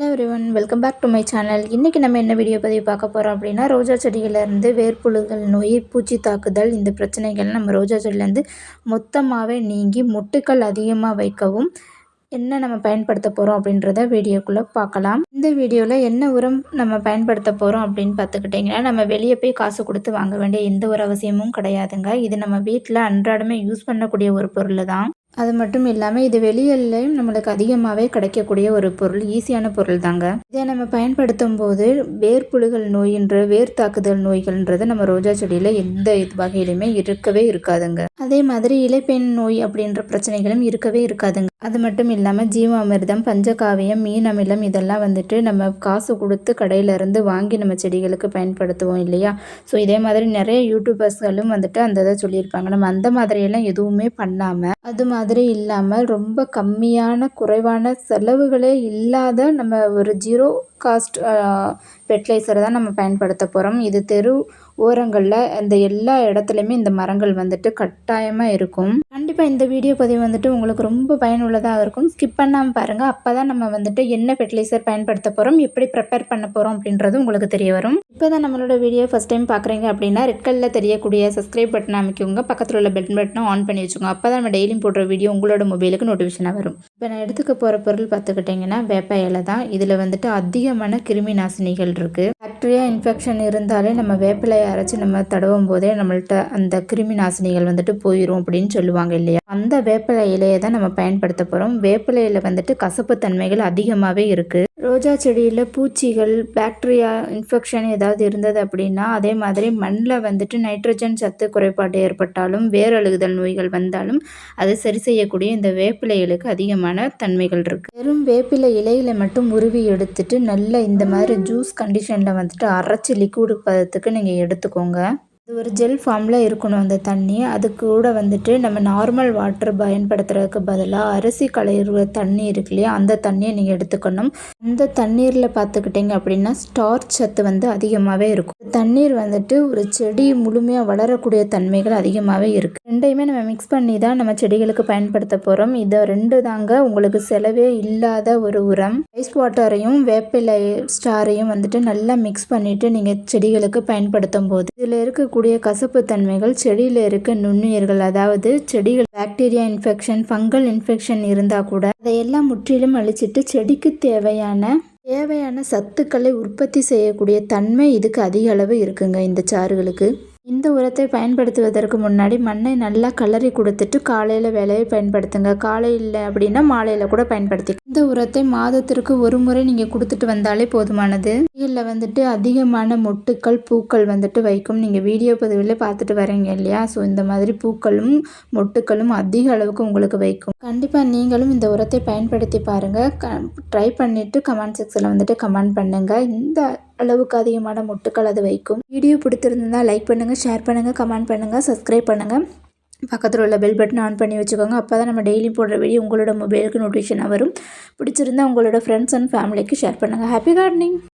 Everyone welcome back to my channel. இன்றைக்கி நம்ம என்ன வீடியோ பதிவு பார்க்க போகிறோம் அப்படின்னா, ரோஜா செடிகளிலேருந்து வேர்ப்புழுகள் நோய், பூச்சி தாக்குதல், இந்த பிரச்சனைகள் நம்ம ரோஜா செடியிலேருந்து மொத்தமாகவே நீங்கி மொட்டுக்கள் அதிகமாக வைக்கவும் என்ன நம்ம பயன்படுத்த போகிறோம் அப்படின்றத வீடியோக்குள்ளே பார்க்கலாம். இந்த வீடியோவில் என்ன உரம் நம்ம பயன்படுத்த போகிறோம் அப்படின்னு பார்த்துக்கிட்டிங்கன்னா, நம்ம வெளியே போய் காசு கொடுத்து வாங்க வேண்டிய எந்த ஒரு அவசியமும் கிடையாதுங்க. இது நம்ம வீட்டில் அன்றாடமே யூஸ் பண்ணக்கூடிய ஒரு பொருள் தான். அது மட்டும் இல்லாமல் இது வெளியிலையும் நம்மளுக்கு அதிகமாகவே கிடைக்கக்கூடிய ஒரு பொருள், ஈஸியான பொருள் தாங்க. இதை நம்ம பயன்படுத்தும் போது வேர்ப்புழுகள் நோயின்ற வேர் தாக்குதல் நோய்கள்ன்றது நம்ம ரோஜா செடியில் எந்த வகையிலுமே இருக்கவே இருக்காதுங்க. அதே மாதிரி இலைப்பெண் நோய் அப்படின்ற பிரச்சனைகளும் இருக்கவே இருக்காதுங்க. அது மட்டும் இல்லாமல் ஜீவாமிர்தம், பஞ்சகாவியம், மீன் அமிலம் இதெல்லாம் வந்துட்டு நம்ம காசு கொடுத்து கடையிலேருந்து வாங்கி நம்ம செடிகளுக்கு பயன்படுத்துவோம் இல்லையா? ஸோ இதே மாதிரி நிறைய யூடியூபர்ஸ்களும் வந்துட்டு அந்த இதை சொல்லியிருப்பாங்க. நம்ம அந்த மாதிரியெல்லாம் எதுவுமே பண்ணாமல், அது மாதிரி இல்லாமல் ரொம்ப கம்மியான குறைவான செலவுகளே இல்லாத நம்ம ஒரு ஜீரோ காஸ்ட் ஃபெர்டிலைசரை தான் நம்ம பயன்படுத்த போகிறோம். இது தெரு ஓரங்களில் அந்த எல்லா இடத்துலையுமே இந்த மரங்கள் வந்துட்டு கட்டாயமாக இருக்கும். கண்டிப்பாக இந்த வீடியோ பதிவு வந்துட்டு உங்களுக்கு ரொம்ப பயனுள்ளதாக இருக்கும். ஸ்கிப் பண்ணாமல் பாருங்கள். அப்போ தான் நம்ம வந்துட்டு என்ன ஃபெர்டிலைசர் பயன்படுத்த போகிறோம், எப்படி ப்ரிப்பேர் பண்ண போகிறோம் அப்படின்றது உங்களுக்கு தெரிய வரும். இப்போ தான் நம்மளோட வீடியோ ஃபஸ்ட் டைம் பார்க்குறீங்க அப்படின்னா ரெட் கலரில் தெரியக்கூடிய சப்ஸ்கிரைப் பட்டன் அமைக்கோங்க. பக்கத்தில் உள்ள பெல் பட்டனை ஆன் பண்ணி வச்சுக்கோங்க. அப்போ தான் நம்ம டெய்லியும் போடுற வீடியோ உங்களோட மொபைலுக்கு நோட்டிஃபிகேஷனாக வரும். இப்போ நான் எடுத்துக்க போகிற பொருள் பார்த்துக்கிட்டிங்கன்னா வேப்ப இலை தான். இதில் வந்துட்டு அதிகமான கிருமி நாசினிகள் இருக்குது. பாக்டீரியா இன்ஃபெக்ஷன் இருந்தாலே நம்ம வேப்பிலையை அரைச்சி நம்ம தடவும் போதே நம்மள்ட்ட அந்த கிருமி நாசினிகள் வந்துட்டு போயிடும் அப்படின்னு சொல்லுவாங்க இல்லையா? அந்த வேப்பிலை இலையை தான் நம்ம பயன்படுத்த போகிறோம். வேப்பிலையில் வந்துட்டு கசப்பு தன்மைகள் அதிகமாகவே இருக்குது. ரோஜா செடியில் பூச்சிகள், பாக்டீரியா இன்ஃபெக்ஷன் ஏதாவது இருந்தது அப்படின்னா, அதே மாதிரி மண்ணில் வந்துட்டு நைட்ரஜன் சத்து குறைபாடு ஏற்பட்டாலும், வேரழுகுதல் நோய்கள் வந்தாலும் அதை சரி செய்யக்கூடிய இந்த வேப்பிலை இலைக்கு அதிகமான தன்மைகள் இருக்குது. வெறும் வேப்பிலை இலையில மட்டும் உருவி எடுத்துட்டு நல்ல இந்த மாதிரி ஜூஸ் கண்டிஷனில் வந்துட்டு அரைச்சி லிக்விட் பதத்துக்கு நீங்கள் எடுத்துக்கோங்க. இது ஒரு ஜெல் ஃபார்மில் இருக்கணும் அந்த தண்ணி. அது கூட வந்துட்டு நம்ம நார்மல் வாட்டர் பயன்படுத்துறதுக்கு பதிலாக அரிசி களையிற தண்ணி இருக்கு இல்லையா, அந்த தண்ணியை நீங்கள் எடுத்துக்கணும். அந்த தண்ணீரில் பார்த்துக்கிட்டிங்க அப்படின்னா ஸ்டார்ச் சத்து வந்து அதிகமாகவே இருக்கும். தண்ணீர் வந்துட்டு ஒரு செடி முழுமையாக வளரக்கூடிய தன்மைகள் அதிகமாகவே இருக்குது. ரெண்டையுமே நம்ம மிக்ஸ் பண்ணி தான் நம்ம செடிகளுக்கு பயன்படுத்த போகிறோம். இதை ரெண்டு தாங்க உங்களுக்கு செலவே இல்லாத ஒரு உரம். ஐஸ் வாட்டரையும் வேப்பிலை ஸ்டாரையும் வந்துட்டு நல்லா மிக்ஸ் பண்ணிவிட்டு நீங்கள் செடிகளுக்கு பயன்படுத்தும் போது இதில் இருக்கக்கூடிய கசப்பு தன்மைகள் செடியில் இருக்க நுண்ணுயிர்கள், அதாவது செடிகள் பாக்டீரியா இன்ஃபெக்ஷன், ஃபங்கல் இன்ஃபெக்ஷன் இருந்தால் கூட அதையெல்லாம் முற்றிலும் அழிச்சிட்டு செடிக்கு தேவையான சத்துக்களை உற்பத்தி செய்யக்கூடிய தன்மை இதுக்கு அதிக அளவு இருக்குங்க இந்த சாறுகளுக்கு. இந்த உரத்தை பயன்படுத்துவதற்கு முன்னாடி மண்ணை நல்லா கலரி கொடுத்துட்டு காலையில் வேலையை பயன்படுத்துங்க. காலை இல்லை அப்படின்னா மாலையில் கூட பயன்படுத்தி இந்த உரத்தை மாதத்திற்கு ஒரு முறை நீங்கள் கொடுத்துட்டு வந்தாலே போதுமானது. இதில் வந்துட்டு அதிகமான மொட்டுக்கள், பூக்கள் வந்துட்டு வைக்கும். நீங்கள் வீடியோ பதிவில் பார்த்துட்டு வரீங்க இல்லையா? ஸோ இந்த மாதிரி பூக்களும் மொட்டுக்களும் அதிக அளவுக்கு உங்களுக்கு வைக்கும். கண்டிப்பாக நீங்களும் இந்த உரத்தை பயன்படுத்தி பாருங்கள். ட்ரை பண்ணிவிட்டு கமெண்ட் செக்ஷனில் வந்துட்டு கமெண்ட் பண்ணுங்கள். இந்த அளவுக்கு அதிகமான மொட்டுக்கள் அது வைக்கும். வீடியோ பிடித்திருந்தா லைக் பண்ணுங்கள், ஷேர் பண்ணுங்கள், கமெண்ட் பண்ணுங்கள், சப்ஸ்கிரைப் பண்ணுங்கள். பக்கத்தில் உள்ள பெல் பட்டன் ஆன் பண்ணி வச்சுக்கோங்க. அப்போ தான் நம்ம டெய்லி போடுற வீடியோ உங்களோட மொபைலுக்கு நோட்டிஃபிகேஷனாக வரும். பிடிச்சிருந்தா உங்களோட ஃப்ரெண்ட்ஸ் அண்ட் ஃபேமிலிக்கு ஷேர் பண்ணுங்கள். Happy gardening.